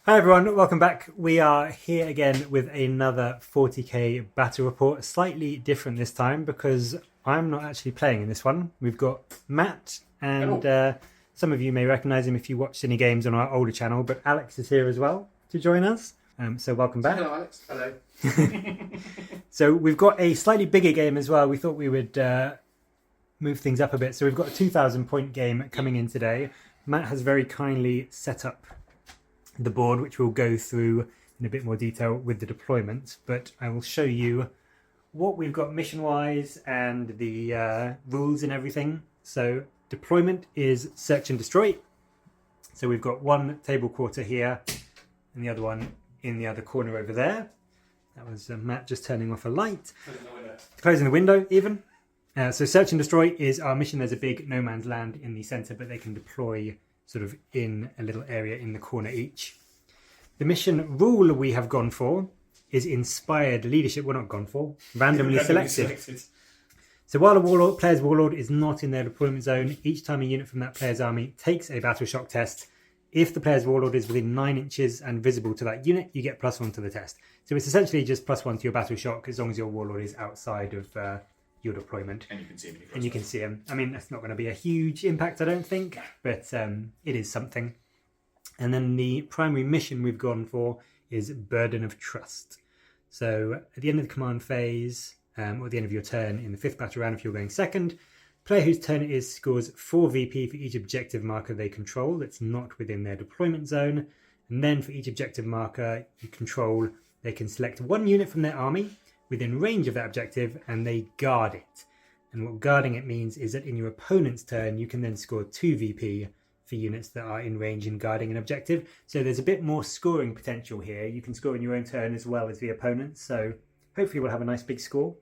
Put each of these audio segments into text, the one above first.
Hi everyone, welcome back. We are here again with another 40k battle report. Slightly different this time because I'm not actually playing in this one. We've got Matt and some of you may recognise him if you watched any games on our older channel, but Alex is here as well to join us. So welcome back. Hello Alex. Hello. So we've got a slightly bigger game as well. We thought we would move things up a bit. So we've got a 2,000 point game coming in today. Matt has very kindly set up the board, which we'll go through in a bit more detail with the deployment, but I will show you what we've got mission wise and the rules and everything. So deployment is search and destroy. So we've got one table quarter here and the other one in the other corner over there. That was Matt just turning off a light, closing the window even. So search and destroy is our mission. There's a big no man's land in the center, but they can deploy sort of in a little area in the corner each. The mission rule we have gone for is inspired leadership. We're not gone for, randomly selected. So while a player's warlord is not in their deployment zone, each time a unit from that player's army takes a battle shock test, if the player's warlord is within 9 inches and visible to that unit, you get +1 to the test. So it's essentially just +1 to your battle shock as long as your warlord is outside of your deployment. And you can see him. And you can see him. I mean, that's not going to be a huge impact, I don't think, but it is something. And then the primary mission we've gone for is Burden of Trust. So at the end of the command phase, or at the end of your turn in the 5th battle round, if you're going second, player whose turn it is scores 4 VP for each objective marker they control that's not within their deployment zone. And then for each objective marker you control, they can select one unit from their army within range of that objective and they guard it. And what guarding it means is that in your opponent's turn you can then score 2 VP for units that are in range in guarding an objective. So there's a bit more scoring potential here. You can score in your own turn as well as the opponent, so hopefully we'll have a nice big score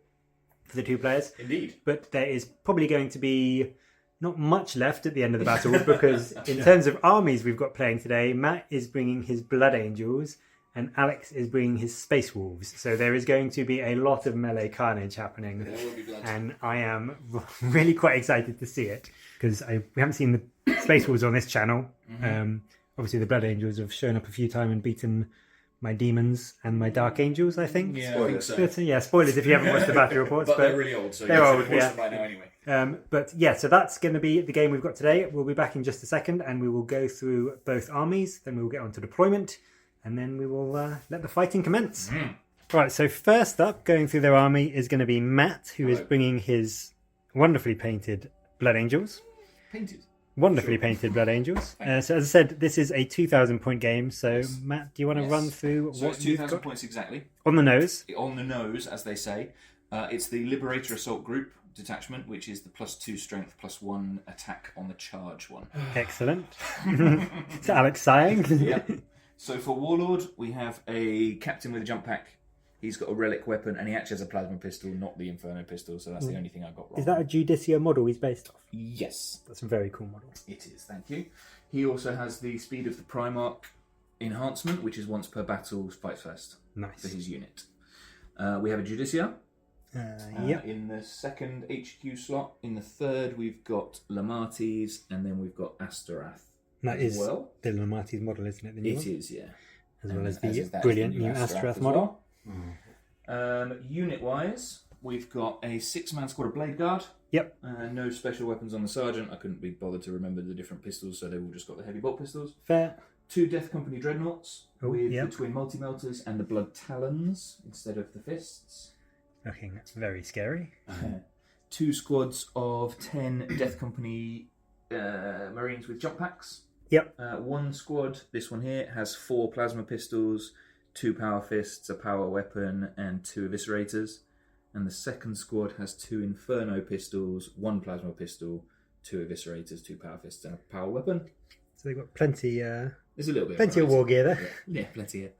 for the two players. Indeed. But there is probably going to be not much left at the end of the battle because in terms of armies we've got playing today, Matt is bringing his Blood Angels and Alex is bringing his Space Wolves. So there is going to be a lot of melee carnage happening. There will be blood. And I am really quite excited to see it because we haven't seen the Space Wolves on this channel. Mm-hmm. Obviously the Blood Angels have shown up a few times and beaten my demons and my Dark Angels, I think. Yeah, I think so. But, yeah, spoilers if you haven't watched the battle reports. But they're really old, so they're you old, should watch yeah. them by now anyway. But yeah, so that's going to be the game we've got today. We'll be back in just a second and we will go through both armies, then we'll get on to deployment, and then we will let the fighting commence. Right, so first up, going through their army is going to be Matt, who is bringing his wonderfully painted Blood Angels. Painted? Wonderfully painted Blood Angels. So as I said, this is a 2,000 point game. So Matt, do you want to run through So what it's you've 2,000 got? points exactly. On the nose. On the nose, as they say. It's the Liberator Assault Group detachment, which is the +2 strength, +1 attack on the charge one. Excellent. Is Alex sighing? Yep. So for Warlord, we have a captain with a jump pack. He's got a relic weapon, and he actually has a plasma pistol, not the Inferno pistol, so that's the only thing I got wrong. Is that a Judicia model he's based off? Yes. That's a very cool model. It is, thank you. He also has the Speed of the Primarch enhancement, which is once per battle, fights first. Nice. For his unit. We have a Judicia. Yep. In the second HQ slot. In the third, we've got Lamates, and then we've got Astorath. That is the Lamates model, isn't it? The new one? It is, yeah. As well as the is that, brilliant the new Astorath model. Well. Unit-wise, we've got a 6-man squad of Blade Guard. Yep. No special weapons on the Sergeant. I couldn't be bothered to remember the different pistols, so they've all just got the heavy bolt pistols. Fair. 2 Death Company Dreadnoughts with yep. the Twin Multi-Melters and the Blood Talons instead of the Fists. Looking very scary. 2 squads of 10 Death Company Marines with jump packs. Yep. 1 squad, this one here, has 4 plasma pistols, 2 power fists, a power weapon, and 2 eviscerators. And the second squad has 2 Inferno pistols, 1 plasma pistol, 2 eviscerators, 2 power fists, and a power weapon. So they've got plenty. There's a little bit. Plenty of war gear there. Yeah, plenty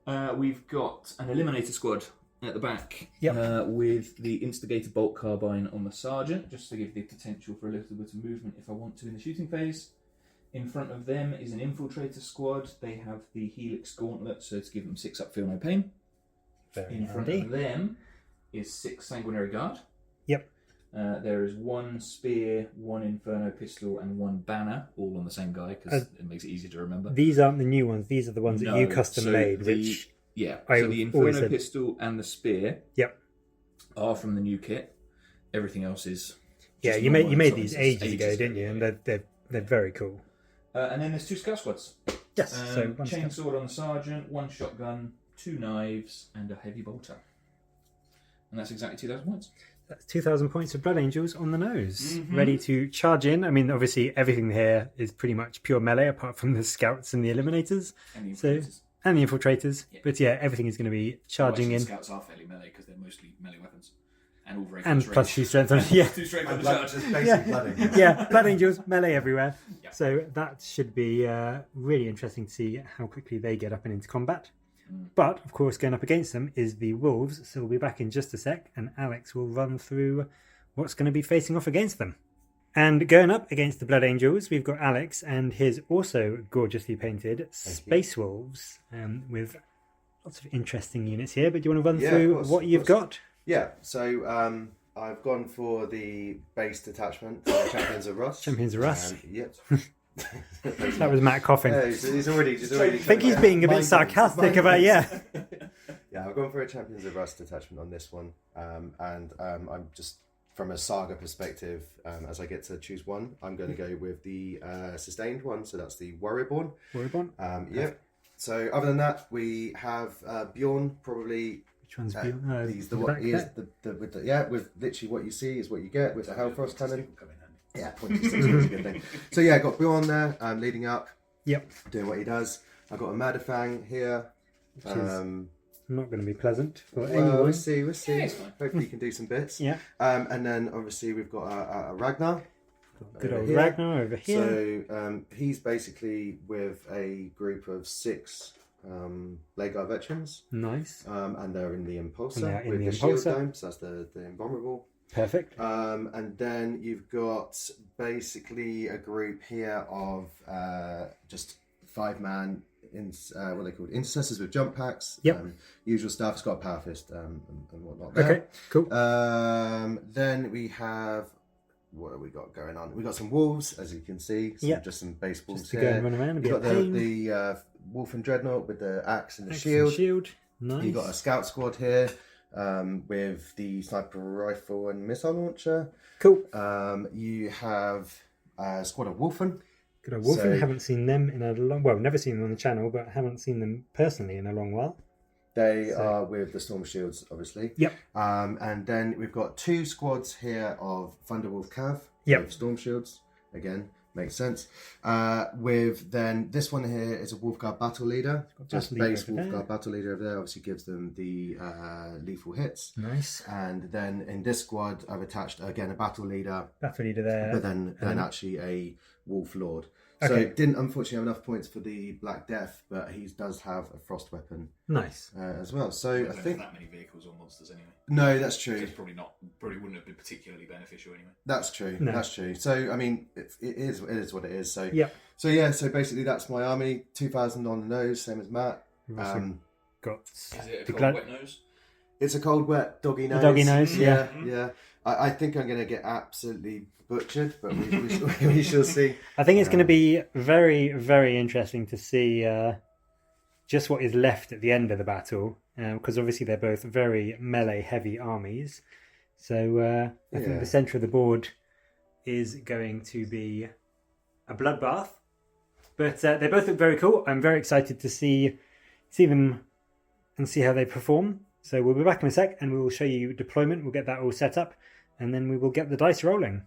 here. We've got an Eliminator squad at the back, yep. With the Instigator Bolt Carbine on the Sergeant, just to give the potential for a little bit of movement if I want to in the shooting phase. In front of them is an Infiltrator squad. They have the Helix Gauntlet, so to give them 6 up, feel no pain. Very in front handy. of them is 6 Sanguinary Guard. Yep. There is 1 spear, 1 inferno pistol, and 1 banner, all on the same guy because it makes it easier to remember. These aren't the new ones. These are the ones that you custom made. So the inferno pistol and the spear are from the new kit. Everything else is you made these ages ago, didn't you? And they're very cool. And then there's 2 scout squads. Yes. So chainsword on the sergeant, 1 shotgun, 2 knives, and a heavy bolter. And that's exactly 2,000 points. That's 2,000 points of Blood Angels on the nose, ready to charge in. I mean, obviously, everything here is pretty much pure melee, apart from the scouts and the eliminators. And the infiltrators. And the infiltrators. Yeah. But yeah, everything is going to be charging in. Scouts are fairly melee because they're mostly melee weapons. And all very and close plus 2 strength on yeah. 2 strength on the Blood, charge. basically Blood Angels. Yeah, Blood Angels, melee everywhere. Yeah. So that should be really interesting to see how quickly they get up and into combat. But, of course, going up against them is the Wolves, so we'll be back in just a sec, and Alex will run through what's going to be facing off against them. And going up against the Blood Angels, we've got Alex and his also gorgeously painted Space Wolves, with lots of interesting units here. But do you want to run through what you've got? Yeah, so I've gone for the base detachment, Champions of Rust. Champions of Rust. Yep. That was Matt coughing. Yeah, he's already. I think he's being a bit sarcastic about Yeah, I've gone for a Champions of Rust detachment on this one, and I'm just from a saga perspective. As I get to choose one, I'm going to go with the sustained one. So that's the Warriorborn. Yeah. So other than that, we have Bjorn. Probably. Which one's Bjorn? He's the one. He is with literally what you see is what you get with the Hellfrost cannon. Yeah, 0.26 is a good thing. So yeah, I got Bjorn there, leading up. Yep. Doing what he does. I've got a Madafang here. Which is not going to be pleasant for well, anyone. We'll see. Yeah, Hopefully he can do some bits. Yeah. And then obviously we've got a Ragnar. Good old Ragnar over here. So he's basically with a group of 6 Lego veterans. Nice. And they're in the Impulsor in with the the shield Impulsor. dome. So that's the invulnerable. Perfect. And then you've got basically a group here of just 5-man what are they called? Intercessors with jump packs. Yep. Usual stuff. It's got a power fist and whatnot there. Okay, cool. Then we have what have we got going on? We got some wolves, as you can see. Just some base wolves just to here. go and run around. You've got the wolf and dreadnought with the axe and the shield. Nice. You've got a scout squad here. With the sniper rifle and missile launcher. Cool. You have a squad of Wolfen. Good old Wolfen. Haven't seen them in a long... Well, never seen them on the channel, but haven't seen them personally in a long while. They are with the Storm Shields, obviously. Yep. And then we've got 2 squads here of Thunderwolf Cav. Yep. With Storm Shields. Again, makes sense. With then this one here is a Wolfguard Battle Leader. Just base Wolfguard Battle Leader over there. Obviously gives them the lethal hits. Nice. And then in this squad, I've attached again a Battle Leader. Battle Leader there. But then actually a Wolf Lord. Okay. So didn't unfortunately have enough points for the Black Death, but he does have a frost weapon. Nice. As well. So I think that many vehicles or monsters anyway. No, that's true. It's probably wouldn't have been particularly beneficial anyway. That's true. No. That's true. So I mean, it is what it is. So yeah. So yeah. So basically, that's my army. 2,000 on the nose, same as Matt. Got. Is it a cold wet nose? It's a cold wet doggy nose. The doggy nose. Yeah. Yeah. I think I'm going to get absolutely butchered, but we shall see. I think it's going to be very, very interesting to see just what is left at the end of the battle, because obviously they're both very melee heavy armies. So I think the centre of the board is going to be a bloodbath. But they both look very cool. I'm very excited to see them and see how they perform. So we'll be back in a sec and we will show you deployment. We'll get that all set up and then we will get the dice rolling.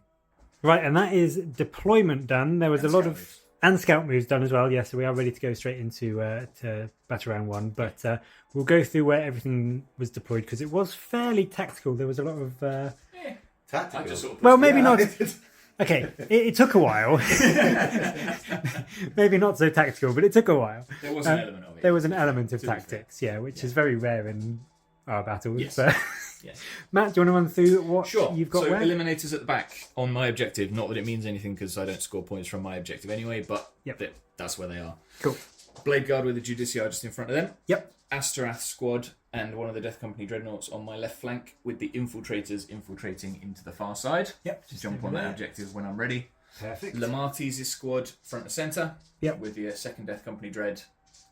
Right, and that is deployment done. There was a lot of... And scout moves done as well, yes. So we are ready to go straight into to Battle Round 1. But we'll go through where everything was deployed because it was fairly tactical. There was a lot of... Tactical? Well, maybe not... Okay, it took a while. Maybe not so tactical, but it took a while. There was an element of it. There was an element of tactics, which is very rare in our battles. Yes. So. Yes. Matt, do you want to run through what you've got? So where? eliminators at the back on my objective. Not that it means anything because I don't score points from my objective anyway, but that's where they are. Cool. Blade Guard with the Judiciar just in front of them. Yep. Asterath squad and one of the Death Company dreadnoughts on my left flank, with the infiltrators infiltrating into the far side. Yep. Just jump on that objective when I'm ready. Perfect. Lamatis' squad front and centre. Yep. With the second Death Company dread,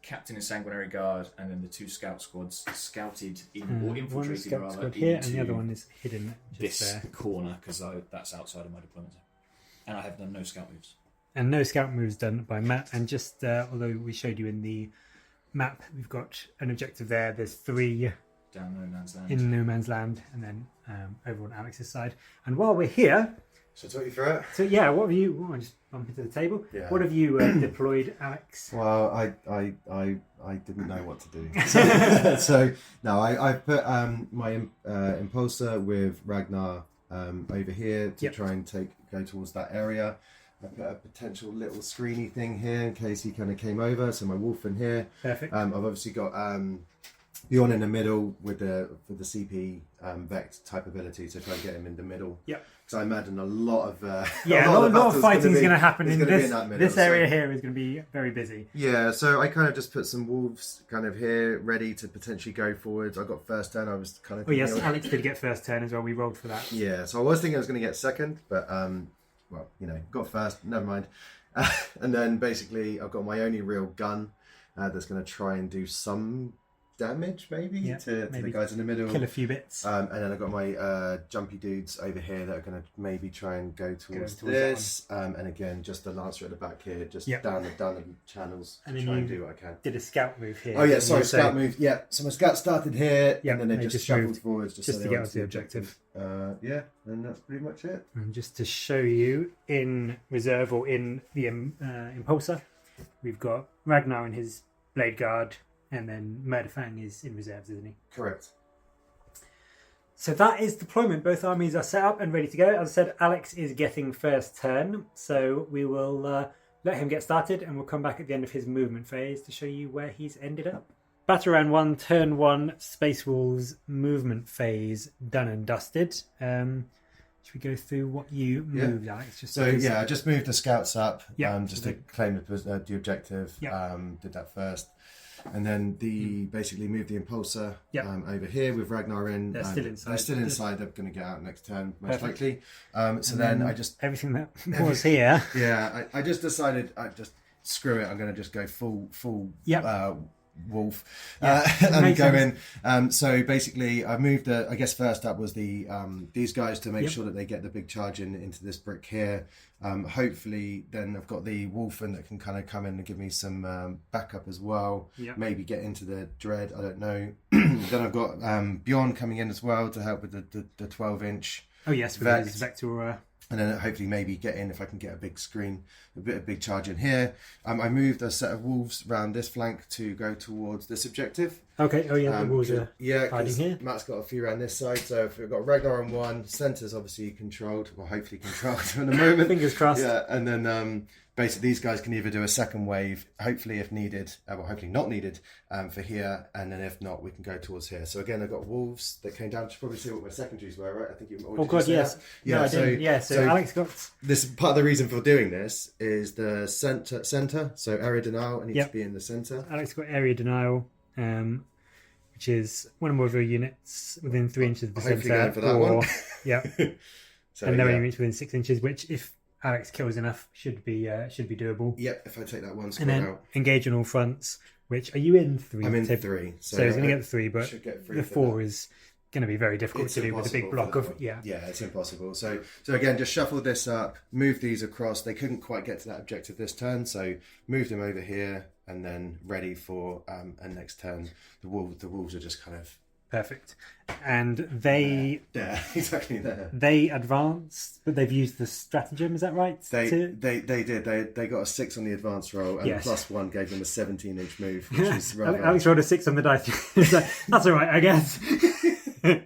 Captain and Sanguinary Guard, and then the 2 scout squads scouted in or One infiltrated scout rather squad here, and into the other one is hidden just this there. corner because that's outside of my deployment zone, and I have done no scout moves. And no scout moves done by Matt. And just although we showed you in the map, we've got an objective there. There's 3 Down no man's land. in no man's land, and then over on Alex's side. And while we're here, Should I talk you through it? so yeah, what have you? I just bump into the table. Yeah. What have you deployed, Alex? Well, I didn't know what to do. So no, I put my impulsor with Ragnar over here to try and go towards that area. I put a potential little screeny thing here in case he kind of came over. So my wolf in here. Perfect. I've obviously got Bjorn in the middle with the CP Vect type ability to try and get him in the middle. Yep. Because I imagine a lot of A lot of fighting is going to happen in this. That middle, This area here is going to be very busy. Yeah, so I kind of just put some wolves kind of here, ready to potentially go forwards. I got first turn. I was kind of. Oh yes, Alex did get first turn as well. We rolled for that. Yeah, so I was thinking I was going to get second, but well, got first. Never mind. And then basically, I've got my only real gun that's going to try and do some damage, maybe to the guys in the middle. Kill a few bits. And then I've got my jumpy dudes over here that are going to maybe try and go towards towards this. And again, just the lancer at the back here, just down the channels And to then try and you do what I can. did a scout move here. Oh yeah, sorry, scout move. Yeah, so my scout started here, Yep, and then they just shuffled moved forwards just so to they get went onto the objective. Yeah, and that's pretty much it. And just to show you in reserve or in the impulsor, we've got Ragnar in his Blade Guard, and then Murderfang is in reserves, isn't he? Correct. So that is deployment. Both armies are set up and ready to go. As I said, Alex is getting first turn, so we will let him get started, and we'll come back at the end of his movement phase to show you where he's ended up. Battle round 1, turn 1, Space Wolves movement phase done and dusted. Should we go through what you moved, Alex? Just I just moved the scouts up, just so to claim the objective. Did that first. And then basically moved the impulsor over here with Ragnar in. They're still inside. They're still inside. They're going to get out next turn, most likely. So then I just... Everything that was here. Yeah, I just decided, screw it, I'm going to just go full wolf and go in. So basically I moved I guess first up was these guys to make sure that they get the big charge into this brick here. Hopefully then I've got the wolfen that can kind of come in and give me some backup as well. Maybe get into the dread, I don't know. Then I've got Bjorn coming in as well to help with the 12-inch. Oh yes, with his Vector. And then hopefully maybe get in if I can get a big screen, a big charge in here. I moved a set of wolves around this flank to go towards this objective. Okay, oh yeah, the wolves are hiding here. Matt's got a few around this side, so if we've got Ragnar on one, centre's obviously controlled, well hopefully controlled at the moment. Fingers crossed. Yeah, and then basically these guys can either do a second wave, hopefully if needed, hopefully not needed, for here, and then if not, we can go towards here. So again, I've got wolves that came down. You should probably see what my secondaries were, right? I think you. Oh god, yes. That? Yeah, no, I didn't. Yeah, so Alex got. This part of the reason for doing this is the center. So area denial needs to be in the center. Alex got area denial, which is one or more of your units within 3 inches of the Hopefully center. going for that one. Yeah. So, and no units within 6 inches, which if Alex kills enough should be doable. Yep, if I take that one and squad then out. Engage on all fronts, which are you in 3? I'm in 3. So he's going to get the 3, but get 3 the 4 is going to be very difficult to do with a big block of... Yeah, it's impossible. So again, just shuffle this up, move these across. They couldn't quite get to that objective this turn, so moved them over here and then ready for a next turn. The wolves are just kind of... Perfect. And they... Yeah, exactly there. They advanced, but they've used the stratagem, is that right? They did. They got a 6 on the plus 1 gave them a 17-inch move, which is rather... Alex rolled a 6 on the dice. So, that's all right, I guess. Yeah,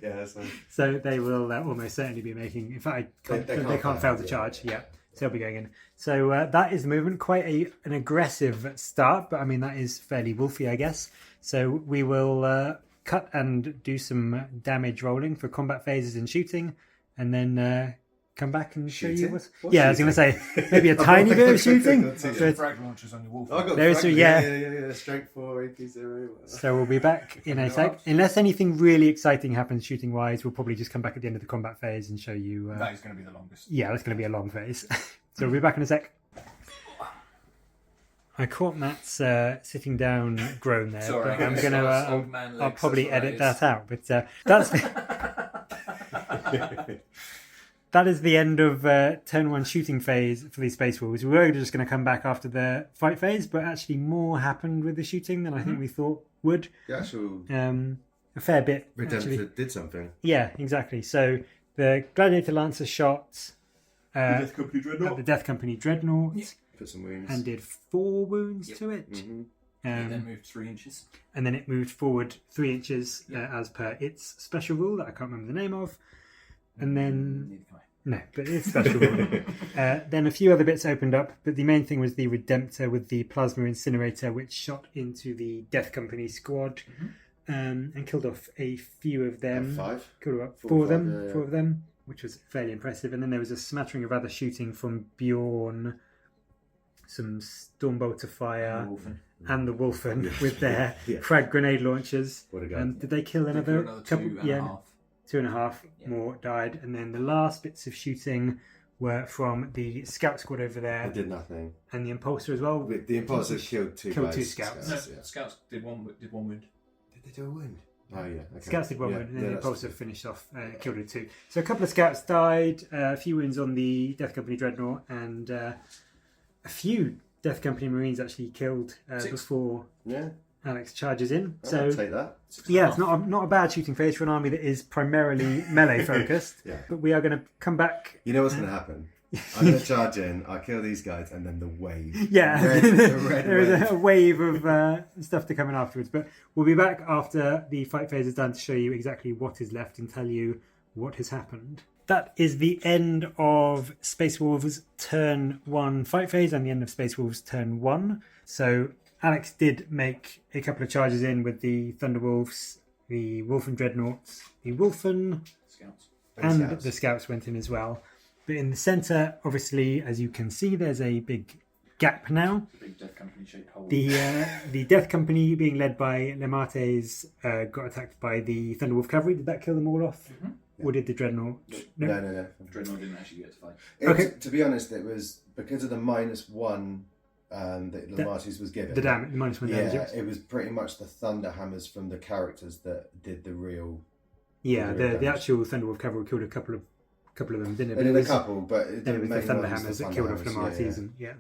that's nice. So they will almost certainly be making... In fact, they can't fail to charge. Yeah. So they'll be going in. So that is the movement. Quite an aggressive start, but I mean, that is fairly wolfy, I guess. So we will... cut and do some damage rolling for combat phases and shooting, and then come back and show you Shooting? what. What Yeah, I was going to say maybe a I tiny thought bit I of shooting. could So, continue. Frag launchers on your wolf. I got There is frag- yeah. Strength 4, AP 0. so we'll be back in a sec. Unless anything really exciting happens shooting wise, we'll probably just come back at the end of the combat phase and show you. That is going to be the longest. Yeah, that's going to be a long phase. So we'll be back in a sec. I caught Matt's sitting down groan there, Sorry, but I'm going to. old man I'll legs, probably that's what edit that that out. But that's that is the end of turn 1 shooting phase for these Space Wolves. We were just going to come back after the fight phase, but actually more happened with the shooting than I think we thought would. The actual A fair bit. Redemptor Actually. did something. Yeah, exactly. So the Gladiator Lancer shot Death Company at Dreadnought. the Death Company Dreadnought Put some wounds. and did 4 wounds to it. Mm-hmm. And then moved 3 inches. And then it moved forward 3 inches as per its special rule that I can't remember the name of. And then, Neither can I. no, but it's special rule. Then a few other bits opened up, but the main thing was the Redemptor with the plasma incinerator, which shot into the Death Company squad and killed off a few of them. 5. Killed off Four four or of five, them, yeah, yeah. 4 of them, which was fairly impressive. And then there was a smattering of other shooting from Bjorn, some Stormbolter fire, and the Wolfen with their Yeah. frag grenade launchers. What a gun. Did they kill They another killed another couple? 2.5. 2.5 Yeah. more died. And then the last bits of shooting were from the scout squad over I there did nothing. and the Impulsor as well. With the Impulsor killed 2 Killed guys. 2 scouts. No, Yeah. Scouts did one wound. Did they do a wound? Oh, yeah. Okay. Scouts did 1 Yeah, wound, and then yeah, the that's- Impulsor finished off, killed it 2. So a couple of scouts died, a few wounds on the Death Company Dreadnought, and a few Death Company Marines actually killed 6. before Yeah. Alex charges in. I'll So take that. yeah, it's not a bad shooting phase for an army that is primarily melee focused. Yeah. But we are going to come back. You know what's going to happen? I'm going to charge in, I'll kill these guys, and then the wave. Yeah, The red there is wave. a wave of stuff to come in afterwards. But we'll be back after the fight phase is done to show you exactly what is left and tell you what has happened. That is the end of Space Wolves Turn 1 fight phase and the end of Space Wolves Turn 1. So Alex did make a couple of charges in with the Thunderwolves, the Wolfen Dreadnoughts, the Wolfen, Scouts. and Scouts. the Scouts went in as well. But in the centre, obviously, as you can see, there's a big gap now. Big Death Company shaped hole. The Death Company, being led by Lemates, got attacked by the Thunderwolf Cavalry. Did that kill them all off? Or did the Dreadnought? No. Dreadnought didn't actually get to fight. Okay. To be honest, it was because of the -1 that Lamatis was given. The damage, the -1 damage. Yeah, it was pretty much the thunder hammers from the characters that did the real. Yeah, the the damage. actual Thunderwolf Cavalry killed a couple of them, didn't it? They But it did a was- couple, but it then it was the main Thunder one was Hammers the that killed off Thunder Lemates. Hammers,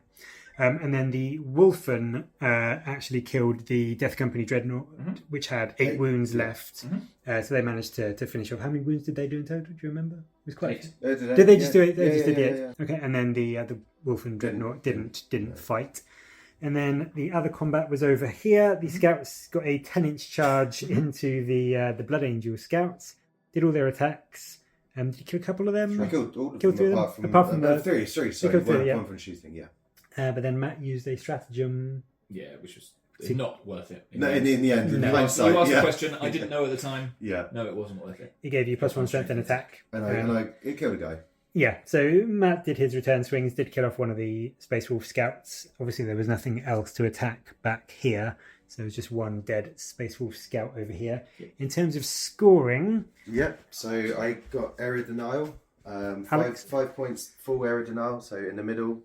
And and then the Wolfen actually killed the Death Company Dreadnought, which had 8 wounds left. So they managed to finish off. How many wounds did they do in total? Do you remember? It was quite. Did they just do it? They just did it. Okay, and then the Wolfen Dreadnought didn't fight. And then the other combat was over here. The Scouts got a 10-inch charge into the Blood Angel Scouts. Did all their attacks. Did you kill a couple of them? I killed all of Killed them three of them? apart from, Apart from the- three. Sorry, killed three, yeah. one from shooting. Yeah. But then Matt used a stratagem. Yeah, which was not worth it. No, in the end, in No. hindsight, You asked yeah. the question. I didn't know at the time. Yeah, No, it wasn't worth it. He gave you +1 strength and attack. and it killed a guy. Yeah, so Matt did his return swings, did kill off one of the Space Wolf Scouts. Obviously, there was nothing else to attack back here. So it was just one dead Space Wolf Scout over here. In terms of scoring, Yep. So I got area denial. Alex? 5 points full area denial. So in the middle.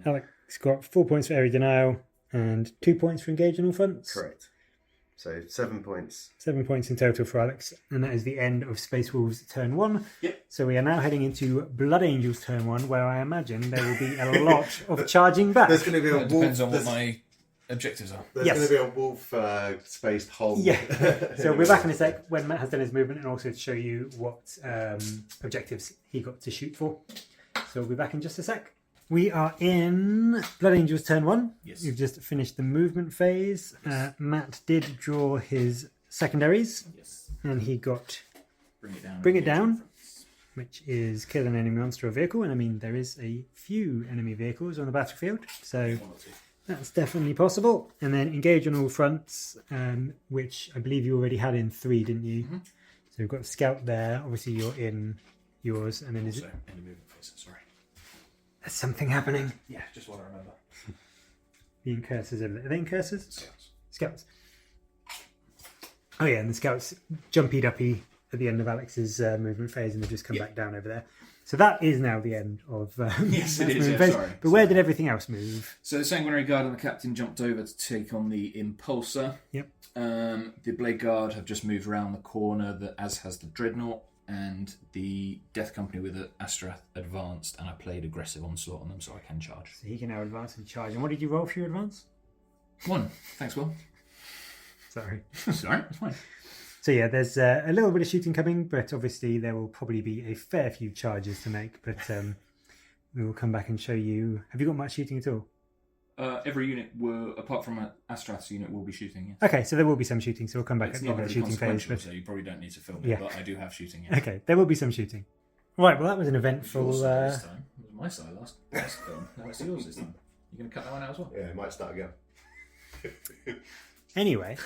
Alex got 4 points for area denial and 2 points for engage on all fronts. Correct. So 7 points. 7 points in total for Alex. And that is the end of Space Wolves turn 1. Yep. So we are now heading into Blood Angels turn 1, where I imagine there will be a lot of charging back. There's going to be a It wolf. depends on what my objectives are. There's Yes. going to be a wolf spaced hole. Yeah. So we're back in a sec when Matt has done his movement and also to show you what objectives he got to shoot for. So we'll be back in just a sec. We are in Blood Angels turn 1. Yes. We've just finished the movement phase. Matt did draw his secondaries Yes. and he got Bring it down. Bring it down. which is kill an enemy monster or vehicle. And I mean, there is a few enemy vehicles on the battlefield. So that's definitely possible. And then engage on all fronts, which I believe you already had in 3, didn't you? Mm-hmm. So we've got Scout there. Obviously, you're in yours. And then is it Also, in the movement phase. is. Sorry. There's something happening. Yeah, just what I remember. The incursors over there. Are they incursors? Scouts. Scouts. Oh yeah, and the scouts jumpy duppy at the end of Alex's movement phase, and they just come back down over there. So that is now the end of Yes, it Matt's is, movement yeah, phase. sorry. But where did everything else move? So the Sanguinary Guard and the Captain jumped over to take on the Impulsor. Yep. The Blade Guard have just moved around the corner, as has the Dreadnought, and the Death Company with the Astrath advanced, and I played aggressive onslaught on them so I can charge. So he can now advance and charge. And what did you roll for your advance? 1. Thanks, Will. Sorry. Sorry, it's fine. So yeah, there's a little bit of shooting coming, but obviously there will probably be a fair few charges to make. But we will come back and show you. Have you got much shooting at all? Every unit, apart from Astrath's unit, will be shooting. Yes. Okay, so there will be some shooting. So we'll come back It's at the not end of very the shooting phase. consequential, But... so you probably don't need to film Yeah. it, but I do have shooting. Yeah. Okay, there will be some shooting. Right, well that was an eventful. Yours this time. It was my side last film. Now it's yours this time. You're going to cut that one out as well? Yeah, it might start again. Anyway.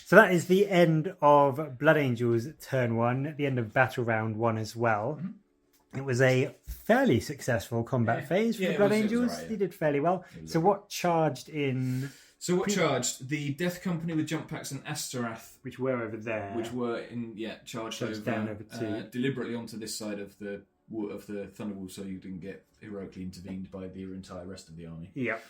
So that is the end of Blood Angels turn 1, the end of Battle Round 1 as well. Mm-hmm. It was a fairly successful combat phase for the Blood Angels. Right, yeah. They did fairly well. So what charged in... So what charged? The Death Company with jump packs and Astarath, which were over there. which were charged over, down over two. deliberately onto this side of the Thunderwall, so you didn't get heroically intervened by the entire rest of the army. Yep.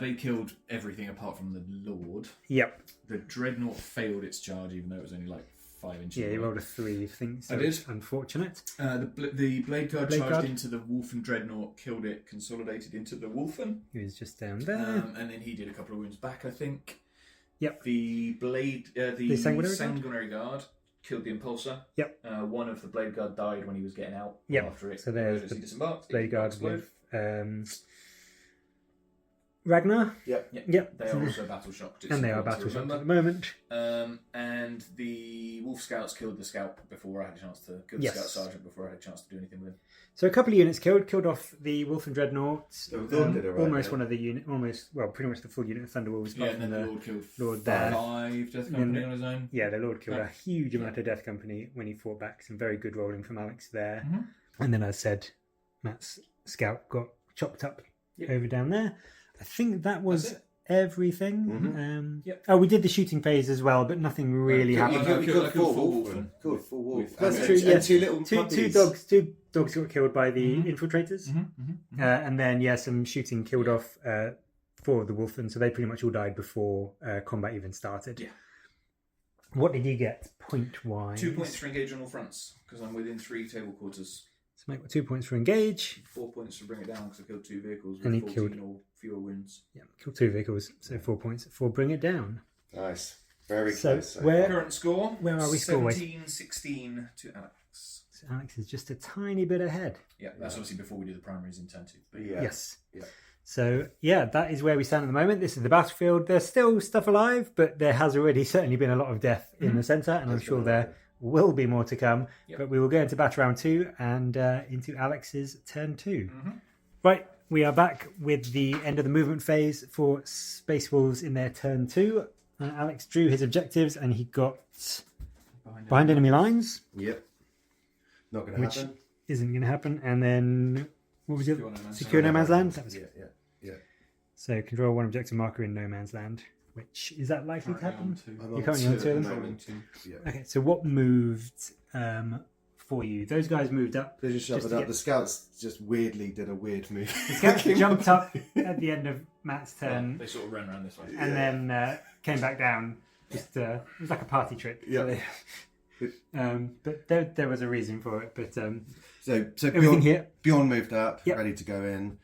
They killed everything apart from the Lord. Yep. The Dreadnought failed its charge, even though it was only like 5 inches. Yeah, he away. rolled a 3, I think. So I did. it's unfortunate. The Blade Guard Blade charged Guard. into the Wolfen Dreadnought, killed it, consolidated into the Wolfen. He was just down there. And then he did a couple of wounds back, I think. Yep. The Sanguinary Guard killed the Impulsor. Yep. One of the Blade Guard died when he was getting out. Yep. After it. So there's he disembarked. Blade It Guard exploded. with Ragnar. Yep. Yep. They are also battle shocked. And they are battle shocked at the moment. And the Wolf Scouts killed the Scout before I had a chance to kill the Yes. Scout Sergeant before I had a chance to do anything with him. So a couple of units killed off the Wolf and Dreadnought. The Lord did it right, almost yeah. one of the unit, pretty much the full unit of Thunderwolves. Yeah, apart and from then the the Lord killed Lord there. 5 Death Company on his own. Yeah, the Lord killed Yeah. a huge amount of Death Company when he fought back. Some very good rolling from Alex there. Mhm. And then, as I said, Matt's scout got chopped up over down there. I think that was That's it. everything. Mhm. Yep. Oh, we did the shooting phase as well, but nothing really Right, happened. You killed killed full four wolf and- Killed full wolf. with- That's And- true, and yes. two little Two puppies. dogs got killed by the Mhm. infiltrators. Mm-hmm. And then, some shooting killed off 4 of the Wolfen, so they pretty much all died before combat even started. Yeah. What did you get point-wise? 2 points for engage on all fronts, because I'm within 3 table quarters. So make 2 points for engage. 4 points to bring it down, because I killed 2 vehicles And he with 14 killed- or fewer wounds. Yeah, killed 2 vehicles, so 4 points for bring it down. Nice. Very So, close. so where- far. Current score, Where are we score-wise? 17-16 to Alex. So Alex is just a tiny bit ahead. Yeah, that's obviously before we do the primaries in turn 2. But Yeah. Yes. Yeah. So, that is where we stand at the moment. This is the battlefield. There's still stuff alive, but there has already certainly been a lot of death in the centre, and I'm There's sure been a lot, there will be more to come. Yep. But we will go into battle round 2 and into Alex's turn 2. Mhm. Right, we are back with the end of the movement phase for Space Wolves in their turn 2. Alex drew his objectives and he got behind enemy lines. Yep. Not going to Which- happen. Isn't going to happen. And then, what was it? Secure no man's Secure no man's land? That was Yeah, yeah. So control 1 objective marker in no man's land. Which, is that likely to happen? I'm You're currently on 2 of them? moment. Yeah. Okay, so what moved for you? Those guys moved up. They just Just shoved to it up. get- The scouts just weirdly did a weird move. The scouts jumped up at the end of Matt's Yeah, turn they sort of ran around this way. and then came back down. Just it was like a party trick. Yeah. But there was a reason for it. But So everything Bjorn, here. Bjorn moved up, Yep. ready to go in.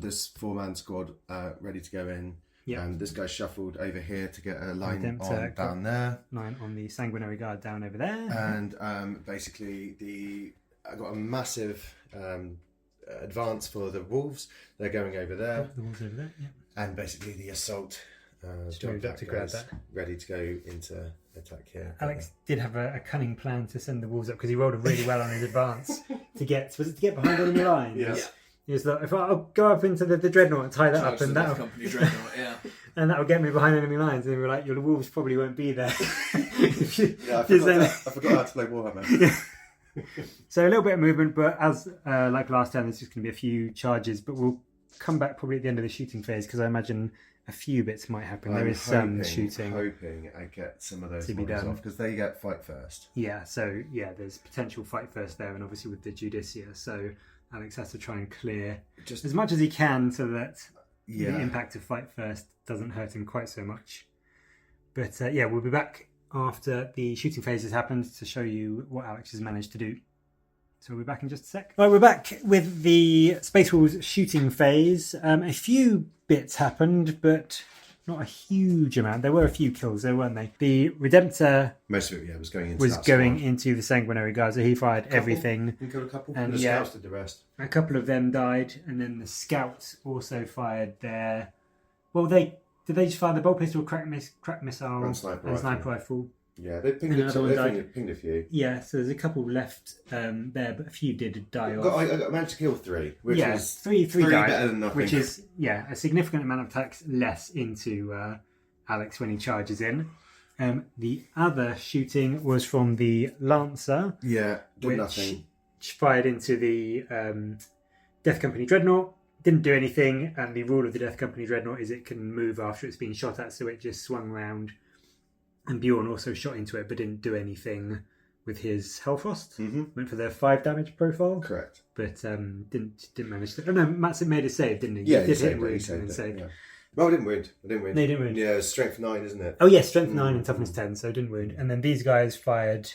This 4-man squad ready to go in. Yep. This guy shuffled over here to get a line them to on down there. 9 on the Sanguinary Guard down over there. And basically I got a massive advance for the wolves. They're going over there. The walls over there. Yeah. And basically the assault Just jump moved up back to grab guys that. ready to go into attack here. Alex did have a cunning plan to send the wolves up because he rolled really well on his advance to get behind enemy lines. Yes. He was like, if I'll go up into the dreadnought and tie that up, and that'll Company Dreadnought, yeah. and that'll get me behind enemy lines. And we were like, your wolves probably won't be there. If you- Yeah, I if you forgot, send- I forgot how to play Warhammer. So a little bit of movement, but as like last time, there's just going to be a few charges, but we'll come back probably at the end of the shooting phase because I imagine a few bits might happen. There is some shooting. Hoping I get some of those to be models done. off because they get fight first. Yeah, so there's potential fight first there, and obviously with the Judicia, so Alex has to try and clear Just as much as he can so that yeah. the impact of fight first doesn't hurt him quite so much. But we'll be back after the shooting phase has happened to show you what Alex has managed to do. So we'll be back in just a sec. Right, we're back with the Space Wolves shooting phase. A few bits happened, but not a huge amount. There were a few kills there, weren't they? The Redemptor Most of it, was going into was that going squad. into the Sanguinary Guard, so he fired everything. We killed a couple, And and the yeah. scouts did the rest. A couple of them died, and then the Scouts also fired their... Well, did they just fire the bolt pistol, crack missile, And sniper and rifle. sniper rifle? Yeah, they pinged, And another one pinged a few. Yeah, so there's a couple left there, but a few did die off. I managed to kill 3, which is three died, better than nothing. which is a significant amount of attacks less into Alex when he charges in. The other shooting was from the Lancer, yeah, did which nothing. fired into the Death Company Dreadnought. Didn't do anything, and the rule of the Death Company Dreadnought is it can move after it's been shot at, so it just swung round. And Bjorn also shot into it, but didn't do anything with his Hellfrost. Mm-hmm. Went for their 5 damage profile, Correct. but didn't manage to. Oh no, Matson made a save, didn't he? Yeah, he he did hit saved and it. He wound saved and it. saved. Yeah. Well, I didn't wound. No, he didn't wound. Yeah, it's strength 9, isn't it? Oh yes, strength 9 and toughness 10, so didn't wound. And then these guys fired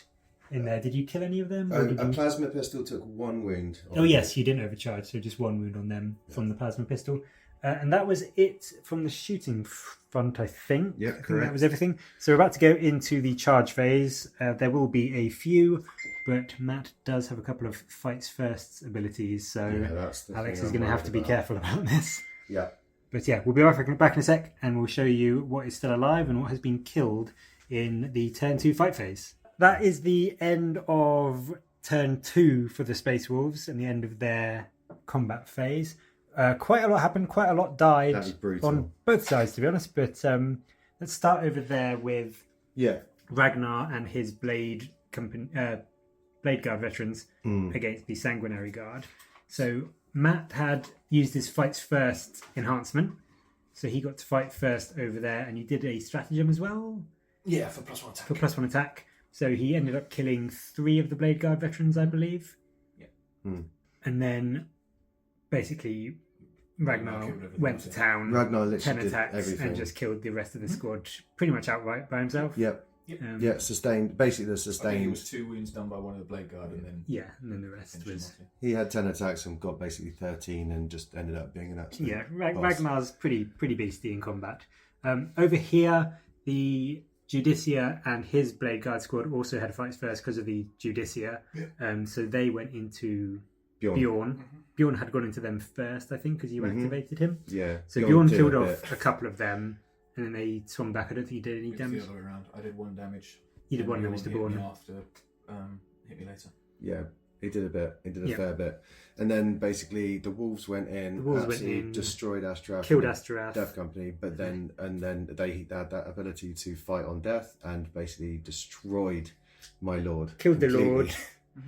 in there. Did you kill any of them? Or did A you... plasma pistol took 1 wound. Oh yes, you didn't overcharge, so just 1 wound on them from the plasma pistol. And that was it from the shooting front, I think. Yeah, I think correct. that was everything. So we're about to go into the charge phase. There will be a few, but Matt does have a couple of fights first abilities, so Yeah, that's the Alex thing is I'm going to have worried to be about. careful about this. Yeah. But yeah, we'll be back in a sec, and we'll show you what is still alive and what has been killed in the turn 2 fight phase. That is the end of turn 2 for the Space Wolves and the end of their combat phase. Quite a lot happened, quite a lot died That was brutal. on both sides, to be honest. But let's start over there with Yeah. Ragnar and his Blade Guard veterans Mm. against the Sanguinary Guard. So Matt had used his fights first enhancement, so he got to fight first over there, and you did a stratagem as well Yeah, for +1 attack. for +1 attack. So he ended up killing 3 of the Blade Guard veterans, I believe. Yeah. Mm. And then basically Ragnar killed everything went else, to yeah. town, Ragnar 10 literally did attacks, everything. and just killed the rest of the squad pretty much outright by himself. Yep. Um, Yeah, sustained. Basically, the I think it sustained. was 2 wounds done by one of the Blade Guard, and then Yeah, and then the rest finished him was... off, yeah. He had 10 attacks and got basically 13 and just ended up being an absolute Yeah, boss. Ragnar's pretty beastie in combat. Over here, the Judicia and his Blade Guard squad also had fights first because of the Judicia. So they went into Bjorn. Bjorn had gone into them first, I think, because you activated him. Yeah. So Bjorn did killed a off bit. a couple of them, and then they swung back. I don't think he did any It was the damage. other way around. I did 1 damage. You did and 1 Bjorn damage to hit me Bjorn. after hit me later. Yeah, he did a bit. He did a Yeah. fair bit. And then basically the Wolves went in, The Wolves went absolutely in, destroyed Astrath. Killed and Astrath. Death Company, but then they had that ability to fight on death and basically destroyed my lord. Killed the completely. Lord.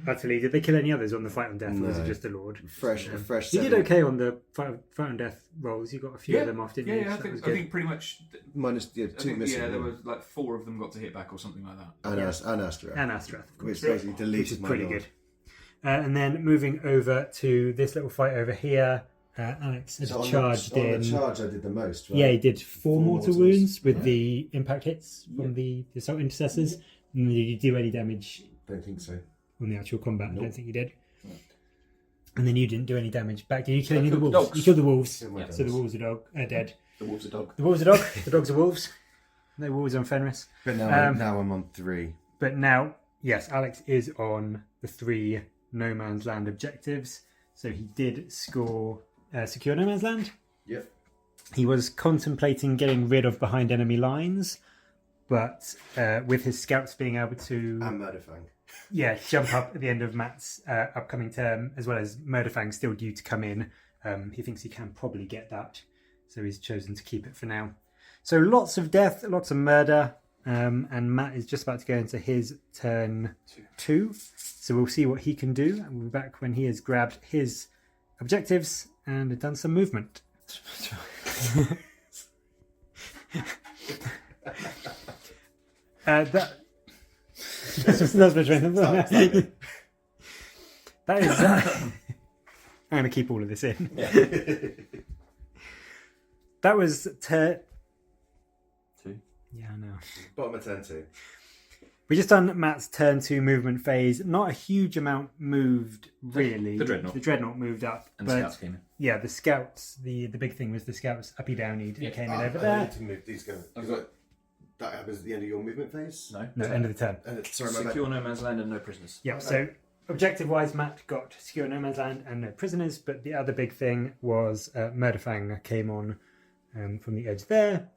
Utterly. Did they kill any others on the fight on death, or was it No. just the Lord? Fresh You seven, did okay on the fight on death rolls. You got a few of them off, didn't you? Yeah, So that was I good. think pretty much. minus I 2 think, missing. yeah, there was like 4 of them got to hit back or something like that. and Yeah. Astrath, And Astrath, of course. which basically deleted Which is my pretty lord. good. And then moving over to this little fight over here, Alex had So charged on in. the charge, I did the most. Right? Yeah, he did 4 mortal mortals. wounds with Yeah. the impact hits from the assault intercessors. And did you do any damage Don't think so. on the actual combat? I don't Nope. think you did. And then you didn't do any damage back. Did you kill I any of the killed wolves? dogs. You killed the wolves. Killed my Yeah. So the dogs. wolves are dead. The wolf's a dog. The wolves are dog. The dogs are wolves. No wolves on Fenris. But now, Um, now I'm on 3. But now, yes, Alex is on the 3 No Man's Land objectives. So he did score secure No Man's Land. Yep. He was contemplating getting rid of behind enemy lines, but with his scouts being able to And Murderfang. jump up at the end of Matt's upcoming term, as well as Murderfang still due to come in, he thinks he can probably get that. So he's chosen to keep it for now. So lots of death, lots of murder. and Matt is just about to go into his turn 2. So we'll see what he can do, and we'll be back when he has grabbed his objectives and done some movement. That's much that is. I'm going to keep all of this in. Yeah. That was 2. Yeah, I know. Bottom of turn 2. We just done Matt's turn 2 movement phase. Not a huge amount moved, really. The Dreadnought. The Dreadnought moved up. And but the Scouts came in. yeah, the Scouts, the big thing was the Scouts uppy downied and came in over I there. need to move these guys. That happens at the end of your movement phase? No, end of the turn. Sorry, my bad. Secure no man's land and no prisoners. Yeah, so objective-wise, Matt got secure no man's land and no prisoners, but the other big thing was Murderfang came on from the edge there.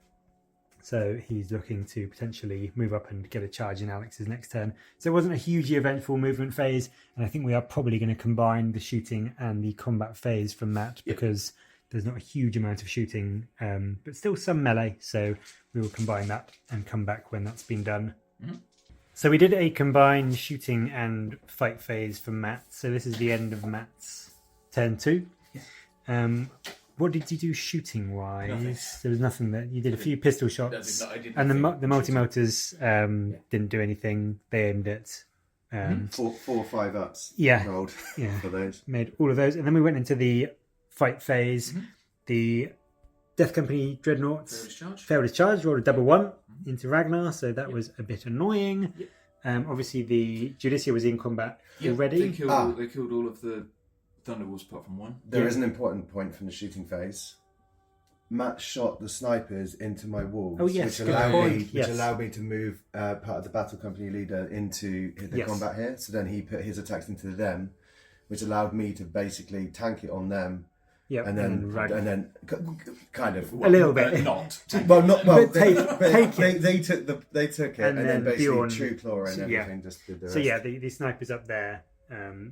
So he's looking to potentially move up and get a charge in Alex's next turn. So it wasn't a hugely eventful movement phase, and I think we are probably going to combine the shooting and the combat phase from Matt because there's not a huge amount of shooting, but still some melee. So we will combine that and come back when that's been done. Mm-hmm. So we did a combined shooting and fight phase for Matt. So this is the end of Matt's turn 2. What did you do shooting wise? Nothing. There was nothing that you did. A few pistol shots, I did and the nothing. multi-motors didn't do anything. They aimed at 4 or 5 ups. Yeah. Rolled yeah, for those. made all of those, and then we went into the fight phase. The Death Company Dreadnought failed his charge, rolled a double 1 into Ragnar, so that was a bit annoying. Obviously, the Judicia was in combat already. They killed all of the Thunderwolves apart from one. There is an important point from the shooting phase. Matt shot the snipers into my walls, Oh, yes, which good allowed point. me, Yes. to move part of the battle company leader into the Yes. combat here. So then he put his attacks into them, which allowed me to basically tank it on them, Yep, and then kind of a little bit. Not. Well, not well. But take it. They took it, And and then then basically Bjorn- True Claw and yeah. everything just did the So rest. yeah, the snipers up there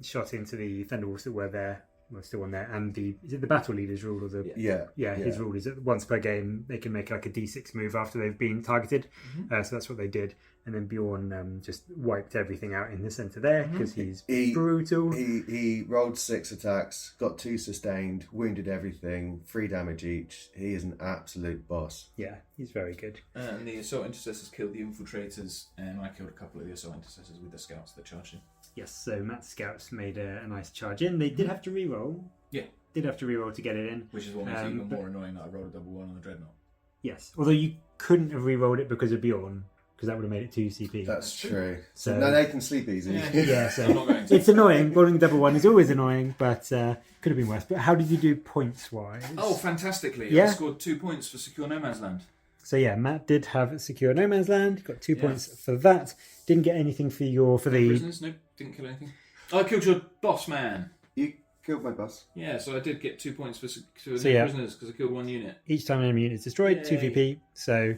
shot into the Thunderwolves that were there, were still on there, and is it the battle leader's rule or the yeah. his rule is that once per game they can make like a D6 move after they've been targeted. So that's what they did, and then Bjorn just wiped everything out in the centre there because he's brutal. He rolled 6 attacks, got 2 sustained, wounded everything, 3 damage each. He is an absolute boss. Yeah, he's very good. And the assault intercessors killed the infiltrators, and I killed a couple of the assault intercessors with the scouts that charged in. Yes, so Matt's scouts made a nice charge in. They did have to reroll. Yeah. Did have to reroll to get it in. Which is what makes it even but- more annoying that I rolled a double 1 on the Dreadnought. Yes, although you couldn't have re-rolled it because of Bjorn, because that would have made it 2 CP. That's true. So- No, they can sleep easy. Yeah, so I'm not going to. it's annoying. Rolling double 1 is always annoying, but could have been worse. But how did you do points-wise? Oh, fantastically. Yeah. I scored 2 points for Secure No Man's Land. So yeah, Matt did have secure no man's land. Got 2 points for that. Didn't get anything for No the. prisoners? No, didn't kill anything. Oh, I killed your boss man. You killed my boss. Yeah, so I did get 2 points for no yeah. prisoners because I killed 1 unit. Each time an enemy unit is destroyed, 2 Yay. VP. So,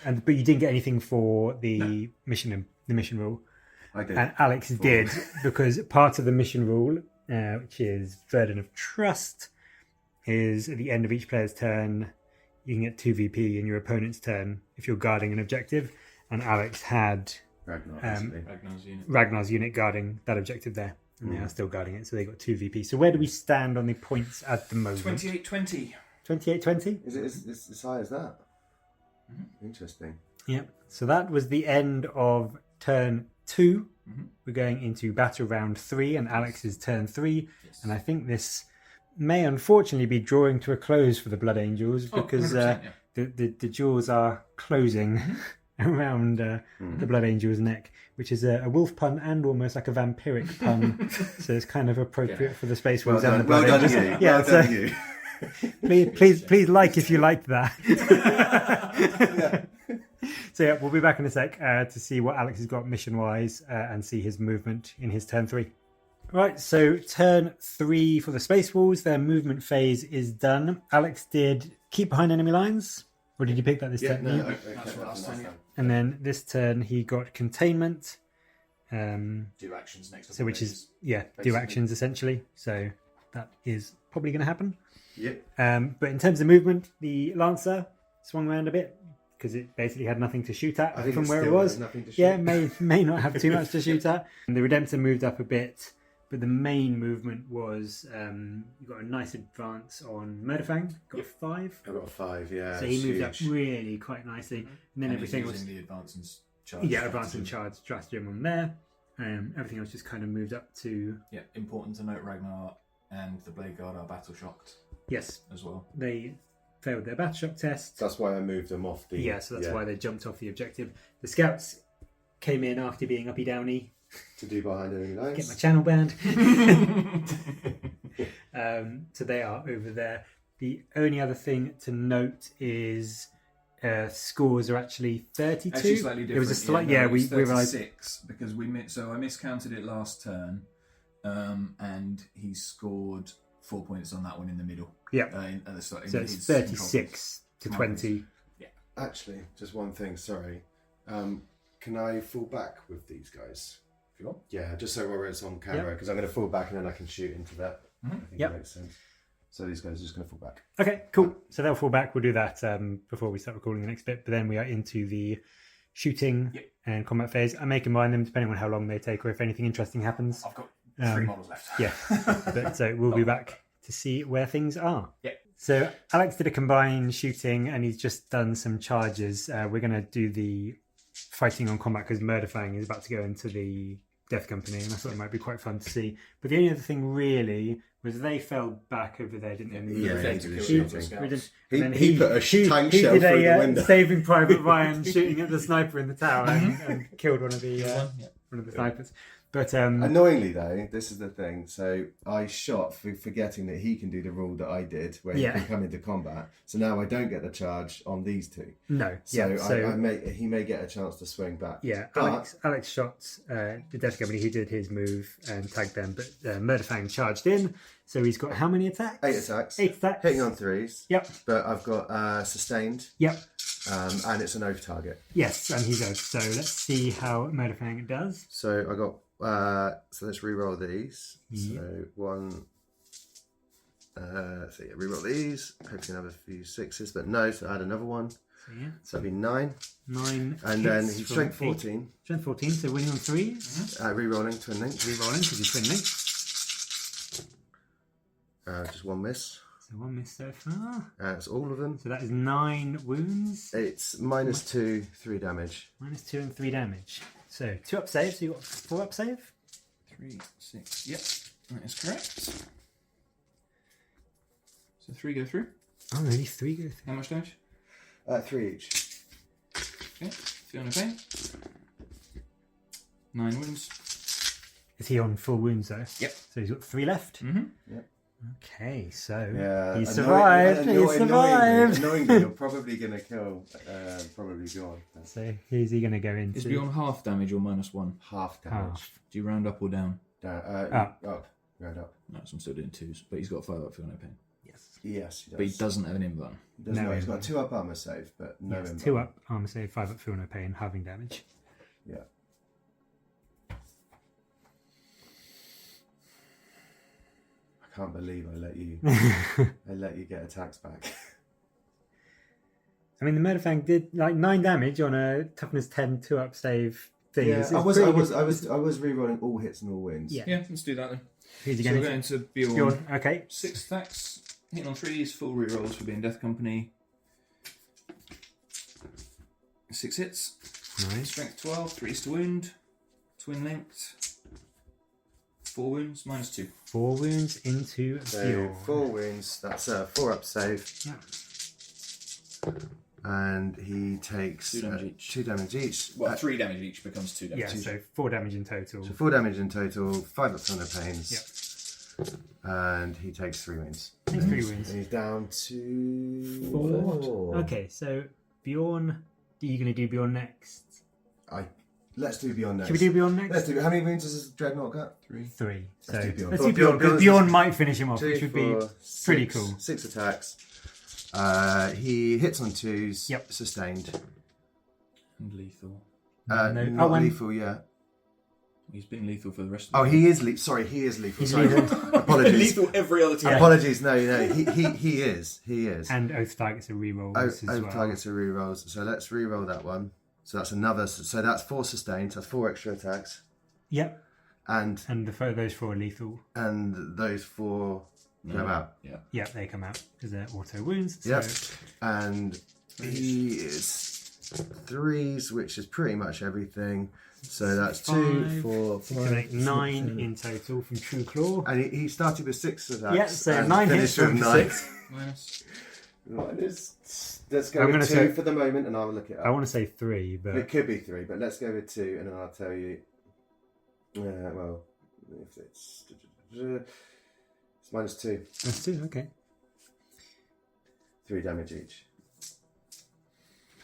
but you didn't get anything for the mission rule. I did. And Alex did, because part of the mission rule, which is Burden of Trust, is at the end of each player's turn, you can get 2 VP in your opponent's turn if you're guarding an objective. And Alex had Ragnar, basically. Ragnar's unit. Ragnar's unit guarding that objective there. And they are still guarding it, so they got 2 VP. So where do we stand on the points at the moment? 28-20. 28-20? Is it as high as that? Interesting. Yep. So that was the end of turn 2. We're going into battle round 3, and Alex's turn 3. Yes. And I think this may unfortunately be drawing to a close for the Blood Angels because 100%, the jaws are closing around the Blood Angel's neck, which is a wolf pun and almost like a vampiric pun. So it's kind of appropriate for the Space Wolves and the Blood Angels. you. Yeah, Well so done you. please like if you liked that. So yeah, we'll be back in a sec to see what Alex has got mission-wise and see his movement in his turn 3. Right, so turn 3 for the Space Wolves. Their movement phase is done. Alex did keep behind enemy lines, or did you pick that this turn? No, That's what I was telling you. And then this turn he got containment. Do actions next to So which is do Basically. actions essentially. So that is probably going to happen. Yep. But in terms of movement, the Lancer swung around a bit, because it basically had nothing to shoot at I think from it's where it still was. nothing to shoot. Yeah, may not have too much to shoot at. And the Redemptor moved up a bit, but the main movement was you got a nice advance on Murderfang, got a 5. I got a 5, yeah. So he moved huge. up really quite nicely. And then And everything he's was... using the advance and charge. Yeah, advance and charge stratagem on there. Everything else just kind of moved up to... Yeah, important to note Ragnar and the Blade Guard are battle shocked Yes, as well. they failed their battle shock test. That's why I moved them off the... Yeah, so that's why they jumped off the objective. The scouts came in after being uppy downy. To do behind enemy lines. Get my channel banned. So they are over there. The only other thing to note is scores are actually 32. Actually, slightly different. It was a slight, no, it we was realised 36 because I miscounted it last turn, and he scored 4 points on that one in the middle. Yeah. At the start, so it's 36 to 20. Actually, just one thing, sorry. Can I fall back with these guys? If you want. Yeah, just so it's on camera, because I'm going to fall back and then I can shoot into that. I think Yep. that makes sense. So these guys are just going to fall back. Okay, cool. So they'll fall back. We'll do that before we start recording the next bit. But then we are into the shooting and combat phase. I may combine them depending on how long they take or if anything interesting happens. I've got 3 models left. Yeah. But so we'll be back to see where things are. Yeah. So Alex did a combined shooting and he's just done some charges. We're going to do the fighting on combat because Murderfang is about to go into the Death Company, and I thought it might be quite fun to see. But the only other thing really was they fell back over there, didn't they? Yeah, They- he did the he- shooting. and then He put a tank shell did through the window. Saving Private Ryan shooting at the sniper in the tower and killed one of the snipers. But Annoyingly though, this is the thing. So I shot for forgetting that he can do the rule that I did, where he can come into combat. So now I don't get the charge on these two. no, So, so he may get a chance to swing back. yeah, But- Alex shot the Death Company. He did his move and tagged them, but Murderfang charged in. So he's got how many attacks? 8 attacks. 8 attacks. Hitting on 3s. Yep. But I've got sustained. Yep. And it's an over target. Yes, and he's out. So let's see how Murderfang does. So I got so let's re-roll these. Yep. So one. So yeah, re-roll these. Hopefully another few 6s, but no. So add another one. So yeah, So that'd be 9. 9. And then hits he's from strength 8. 14. Strength 14. So winning on 3s. Re-rolling twin link. Rerolling because he's twin link. Just one miss. So 1 miss so far. That's all of them. So that is 9 wounds. It's -2, 3 damage. -2 and 3 damage. So 2 up save. So you got 4 up save. 3, 6. Yep, that is correct. So 3 go through. Oh, only 3 go through. How much damage? 3 each. Okay, 300 pain. 9 wounds. Is he on full wounds though? Yep. So he's got 3 left. Mm-hmm. Yep. Okay, so Yeah, he survived. He survived. Annoyingly, you're probably going to kill probably Bjorn. So who's he going to go into? Is beyond half damage or -1? Half damage. Half. Do you round up or down? Up. Round up. No, so I'm still doing 2s, but he's got 5 up for no pain. Yes. Yes, he does. But he doesn't have an invuln. He does No not. He's invuln. got 2 up armor save, but no Yes, invuln. 2 up armor save, 5 up feel no pain, halving damage. Yeah. I can't believe I let you get attacks back. I mean, the Murderfang did like 9 damage on a toughness 10 2 up save thing. Yeah, It's I was pretty good. re-rolling all hits and all wins. Yeah. Yeah, let's do that then. Who's he So going we're into? going to Bjorn. Bjorn. Okay. 6 attacks, hitting on 3s, full rerolls for being Death Company. 6 hits, Nice. strength 12, 3s to wound, twin linked, 4 wounds, -2. 4 wounds into So Bjorn. 4 wounds. That's a 4 up save, Yeah. and he takes 2 damage each. 2 damage each. Well, 3 damage each becomes 2 damage. Yeah, so 4 damage in total. So 4 damage in total. 5 up thunder pains. Yep. And he takes 3 wounds. Takes 3 wounds. And he's down to 4. Okay, so Bjorn. Are you going to do Bjorn next? Let's do Beyond next. Should we do Bjorn next? Let's do. How many wounds does Dreadnought got? 3. So Let's do Bjorn. let's do Bjorn because Bjorn might finish him off, 2, which would 4, be pretty 6, cool. 6 attacks. He hits on 2s. Yep. Sustained. And lethal. No. Not Oh, when- lethal yet. He's been lethal for the rest of Oh, the he is lethal. Sorry, he is lethal. He's Sorry. lethal. Apologies. Lethal every other time. Apologies. No, he is. He is. And oath targets are rerolls as well. Targets are rerolls. So let's reroll that one. So that's another. So that's 4 sustained. So that's 4 extra attacks. Yep. And those 4 are lethal. and those 4 go out. Yeah. Yeah, they come out because they're auto wounds. So Yep. And he is 3s, which is pretty much everything. So that's 2, 5. 4, it's going to make 9 in total from True Claw. And he started with 6 attacks. Yeah, so and 9 hits finished from with 9. 6. Minus. Let's go I'm with gonna 2 say- for the moment, and I'll look it up. I want to say 3, but It could be 3, but let's go with 2, and then I'll tell you. Well, if it's minus 2, that's 2. Okay. 3 damage each.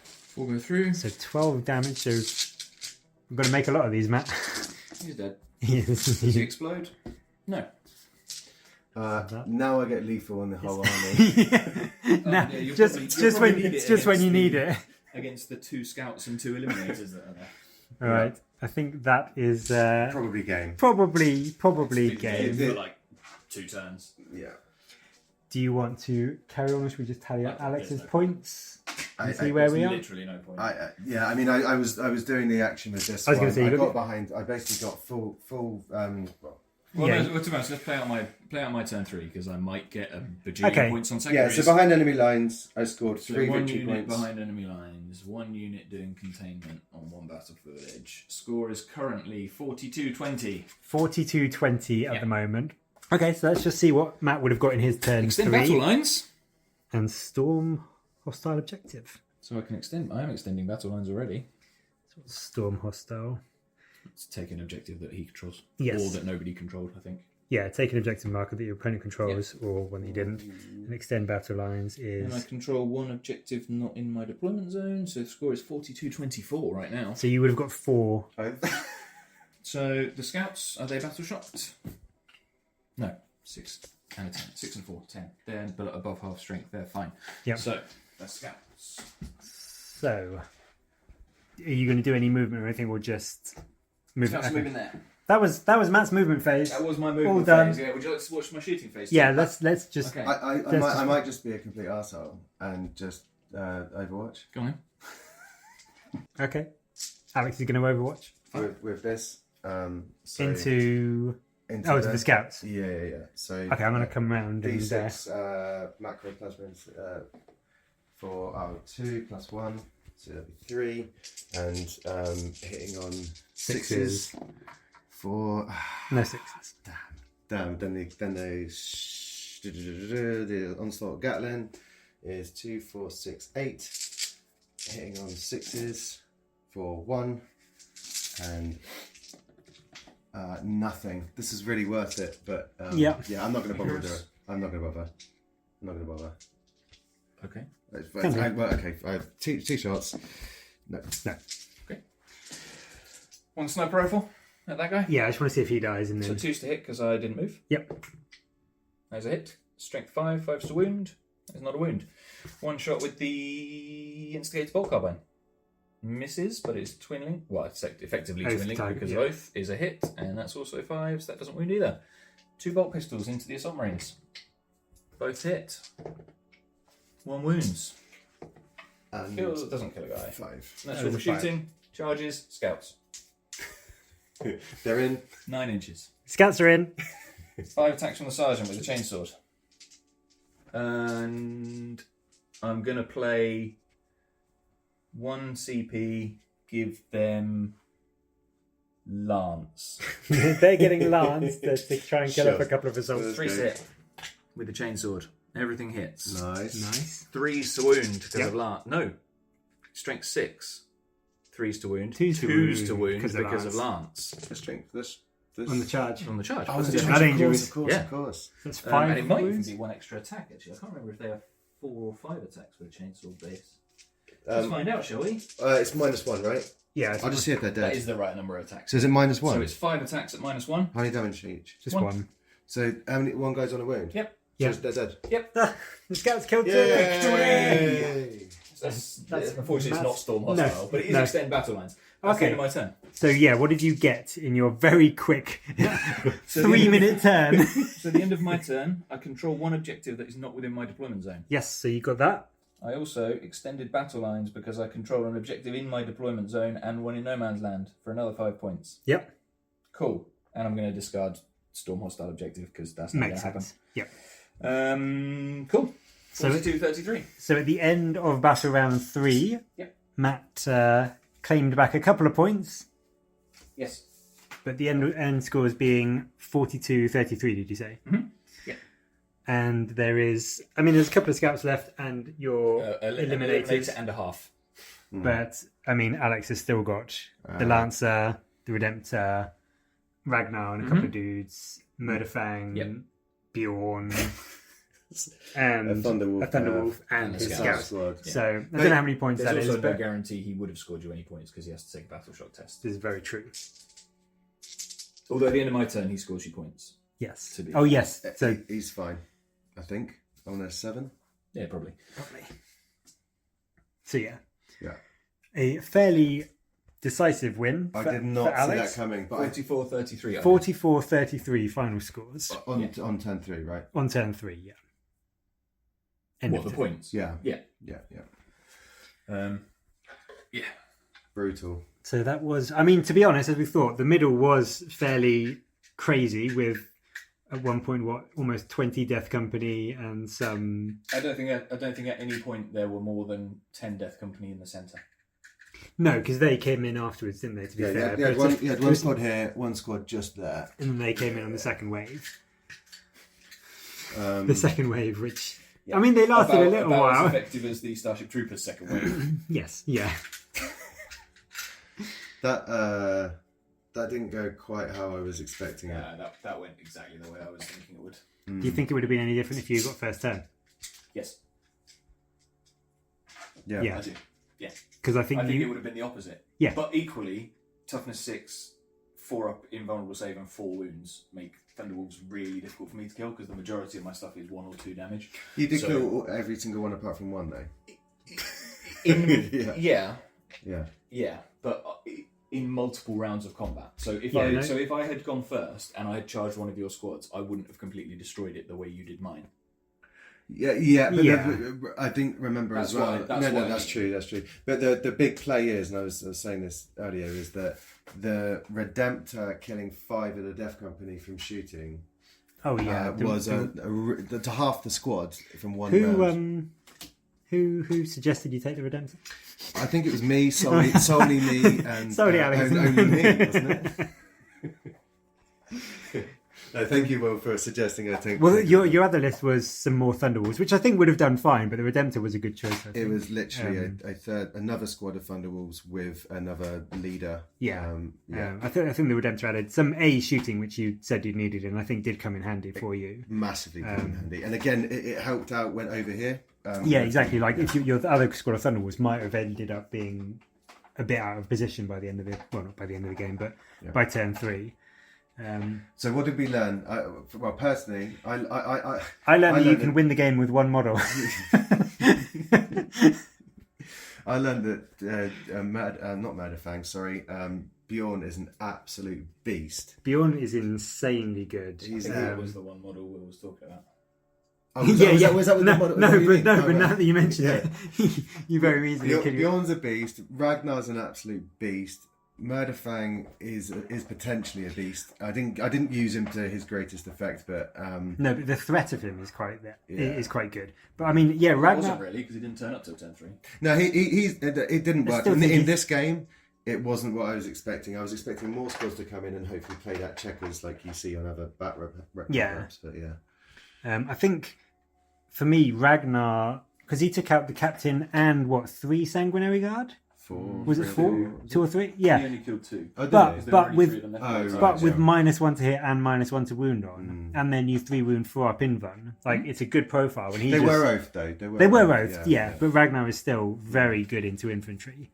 4 go through. So 12 damage. So we've got to make a lot of these, Matt. He's dead. Yes. Does he explode? No. Now I get lethal on the whole army. Nah, yeah, you'll just probably- just you'll when probably need it just when you against need the- it. Against the 2 scouts and 2 eliminators that are there. All right. I think that is Probably game. probably Big game. for like 2 turns. Yeah. Do you want to carry on, or should we just tally up I think Alex's there's no points and see I- where There's we are? literally no point. Yeah, I mean, I was doing the action with this I was one. gonna say, you I look got at- behind. I basically got full. Well, Yeah. no, to be honest, let's play out my turn 3 because I might get a bajillion Okay. points on Yeah, secondaries. so behind enemy lines, I scored So 3 1 victory unit points. behind enemy lines, 1 unit doing containment on 1 battlefield edge. Score is currently 42-20. 42-20 at Yeah. the moment. Okay, so let's just see what Matt would have got in his turn Extend 3 battle lines. and storm hostile objective. So I am extending battle lines already. Storm hostile. Let's take an objective that he controls. Yes. Or that nobody controlled, I think. Yeah, take an objective marker that your opponent controls or one that you didn't. And extend battle lines And I is. control 1 objective not in my deployment zone, so the score is 42-24 right now. So you would have got 4. So the scouts, are they battle shocked? No, 6 and a 10. 6 and 4, 10. They're above half strength, they're fine. Yep. So, the scouts. So, are you going to do any movement or anything, or just move? Scouts okay. moving there. That was Matt's movement phase. That was my All movement done. phase. Yeah, would you like to watch my shooting phase? Yeah, too? let's just. Okay. I might just be a complete arsehole and just Overwatch Go on then. Okay. Alex is going to Overwatch with this. So into to the scouts. Yeah. So Okay, I'm going to come round and D6 macro plasmids for 2 plus 1, so that'd be 3, and hitting on 6s for no 6s. damn. Then the onslaught Gatlin is 2, 4, 6, 8, hitting on 6s for 1, and nothing. This is really worth it, but yeah, I'm not going to bother with it. I'm not going to bother. Okay. I have two shots. No. Okay. 1 sniper rifle at that guy. Yeah, I just want to see if he dies and So then. 2's to hit because I didn't move. Yep. There's a hit. Strength 5, 5's to wound. There's not a wound. 1 shot with the instigator bolt carbine. Misses, but it's twinning. Well, it's effectively Oath twinning target, because yeah. Oath is a hit, and that's also 5, so that doesn't wound either. 2 bolt pistols into the assault marines. Both hit. 1 wounds. Kills, doesn't kill a guy. 5. Natural for shooting. Charges. Scouts. They're in. 9 inches. Scouts are in. 5 attacks from the sergeant with a chainsword. And I'm going to play 1 CP, give them Lance. They're getting Lance to try and kill off Sure. a couple of assaults. 3 hit with the chainsword. Everything hits. Nice. Nice. 3's to wound because Yep. of Lance. No. Strength 6. 3's to wound. 2's to 2's wound to wound because of because of Lance. The strength. This. On the charge. On the charge. Oh, Yeah, yeah, that ain't yours. of course. Yeah. Of course. That's 5 and it might even wounds. be 1 extra attack, actually. I can't remember if they have 4 or 5 attacks with a chainsaw base. Let's find out, shall we? It's -1, right? Yeah, I'll just see if they're That dead. is the right number of attacks. So is it -1? So it's 5 attacks at -1. How many damage each? just one. one. So how many? One goes on a wound. Yep. Yeah. So they're dead. Yep. The scouts killed 2. Yay! Unfortunately, it's not Storm No, Hostile, but it is no. extend battle lines. That's the end of my turn. So yeah, what did you get in your very quick So 3-minute turn? So at the end of my turn, I control one objective that is not within my deployment zone. Yes, so you got that. I also extended battle lines because I control an objective in my deployment zone and one in no man's land for another 5 points. Yep. Cool. And I'm going to discard Storm Hostile objective because that's not going Makes to happen. sense. Yep. Cool. So- 42-33. So at the end of battle round 3, Yep. Matt claimed back a couple of points, Yes. but the end scores being 42-33, did you say? Mhm. Yeah. And there's a couple of scouts left and you're eliminated. Eliminator and a half. But, Alex has still got the Lancer, the Redemptor, Ragnar and a couple of dudes, Murderfang, Yep. Bjorn, and A Thunderwolf, and a his Scout scouts. Squad. So, I don't know how many points There's that is, also no but guarantee he would have scored you any points because he has to take a battle shock test. this is very true. Although at the end of my turn, he scores you points. Yes. To be Oh, fair. yes. So, He's fine, I think. On a 7. Yeah, probably. So yeah. Yeah. A fairly decisive win I for, did for not see that Alex. coming, but 44-33. 44-33 final scores on turn 3, right? on turn 3, yeah. End What, of the turn. points? Yeah. Yeah. Yeah. Yeah. Brutal. So that was, to be honest, as we thought, the middle was fairly crazy with at one point almost 20 Death Company and some. I don't think at any point there were more than 10 Death Company in the centre. No, because they came in afterwards, didn't they? To be fair, Yeah, But you had one squad here, one squad just there. and then they came in on the second wave. Um, The second wave, which Yeah. they lasted a little about while. as effective as the Starship Troopers second wave. Yes, yeah. That didn't go quite how I was expecting it. That went exactly the way I was thinking it would. Do you think it would have been any different if you got first turn? Yes, Yeah. Yeah. I do. Because I think I think it you. would have been the opposite. Yeah. But equally, toughness 6, 4 up, invulnerable save, and 4 wounds make Thunderwolves really difficult for me to kill because the majority of my stuff is 1 or 2 damage. You did So- kill every single one apart from one, though. Yeah. But in multiple rounds of combat. So if Yeah, if I had gone first and I had charged one of your squads, I wouldn't have completely destroyed it the way you did mine. Yeah. But Yeah. I didn't remember That's as well. why- that's why- That's true. But the big play is, and I was saying this earlier, is that the Redemptor killing 5 of the Death Company from shooting Oh yeah. was to half the squad from one round. Who suggested you take the Redemption? I think it was me, solely me, and Sorry, Alex. only me, wasn't it? No, thank you, Will, for suggesting I think. Well, your other list was some more Thunderwolves, which I think would have done fine, but the Redemptor was a good choice. I think. It was literally another squad of Thunderwolves with another leader. Yeah. Yeah. I think the Redemptor added some shooting, which you said you needed, and I think did come in handy for you. Massively handy. And again, it helped out, went over here. Yeah, exactly. Like if your other squad of Thunderwolves might have ended up being a bit out of position by the end of not by the end of the game, but by turn 3. So what did we learn? Personally, I learned that you can win the game with one model. I learned that not Murderfang, sorry. Bjorn is an absolute beast. Bjorn is insanely good. That was the one model Will was talking about. Oh, was that with the model? But now that you mentioned it, you very easily could. Bjorn's a beast. Ragnar's an absolute beast. Murderfang is potentially a beast. I didn't use him to his greatest effect, but no, but the threat of him is quite good. But It Ragnar wasn't really because he didn't turn up till turn 3. no, it didn't work. still In think this game, it wasn't what I was expecting. I was expecting more squads to come in and hopefully play that checkers like you see on other bat rep Yeah. maps. But yeah, I think for me Ragnar, because he took out the captain and 3 sanguinary guard. 4. Was it 4? 2 or 3? He Yeah. only killed 2. Oh, did But- they? There but were only with- 3 of them left. Oh, But right, with yeah. -1 to hit and -1 to wound on, and then you 3 wound 4 up invuln. Like it's a good profile. And They were oath though. They They were oath, oath, yeah. But Ragnar is still very good into infantry.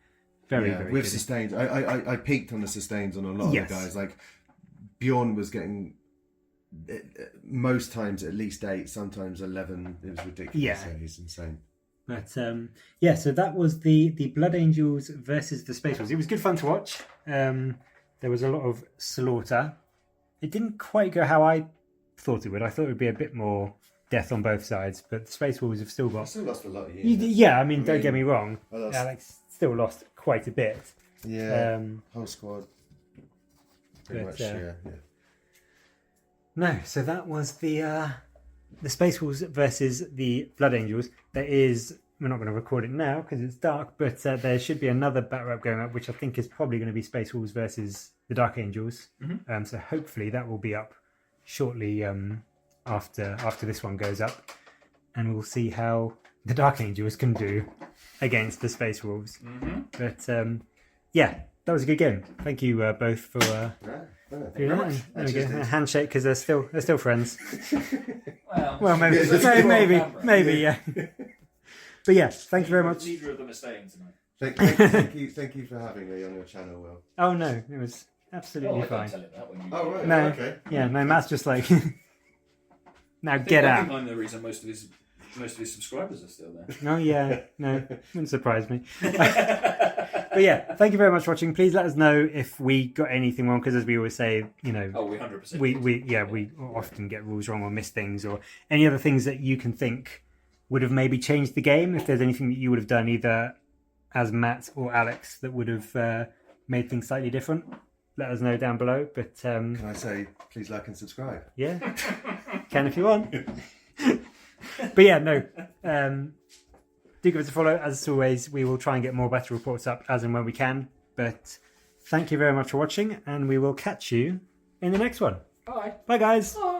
Very with good. sustains. I peaked on the sustains on a lot of Yes. the guys. Like Bjorn was getting most times at least 8, sometimes 11. It was ridiculous. Yeah. He's insane. But yeah, so that was the Blood Angels versus the Space Wolves. It was good fun to watch. There was a lot of slaughter. It didn't quite go how I thought it would. I thought it would be a bit more death on both sides, but the Space Wolves have still I got... still lost a lot of units. Yeah, I mean, don't get me wrong. I lost- Alex still lost quite a bit. Yeah, whole squad. Pretty but, much, yeah. No, so that was the Space Wolves versus the Blood Angels. There is... We're not going to record it now because it's dark, but there should be another battle rap going up, which I think is probably going to be Space Wolves versus the Dark Angels. Mm-hmm. So hopefully that will be up shortly after this one goes up, and we'll see how the Dark Angels can do against the Space Wolves. Mm-hmm. But yeah, that was a good game. Thank you both for Thank you doing very that. much. There we go. A handshake because they're still friends. Well, Well, maybe, Yeah, just maybe, yeah. But yeah, thank you very much. Neither of them are staying tonight. Thank you for having me on your channel, Will. Oh no, it was Oh, absolutely I fine. can't tell him that when you. Oh, right. No, Okay. yeah, no, Matt's just like, now I think, get I out. think I'm the reason most of his subscribers are still there. Oh yeah, no, wouldn't surprise me. But yeah, thank you very much for watching. Please let us know if we got anything wrong, because as we always say, you know, Oh, we 100%. we often get rules wrong or miss things, or any other things that you can think would have maybe changed the game. If there's anything that you would have done either as Matt or Alex that would have made things slightly different, let us know down below. But Can I say, please like and subscribe? yeah, can if you want. But yeah, no. Do give us a follow. As always, we will try and get more battle reports up as and when we can. But thank you very much for watching, and we will catch you in the next one. Bye. Bye, guys. Bye.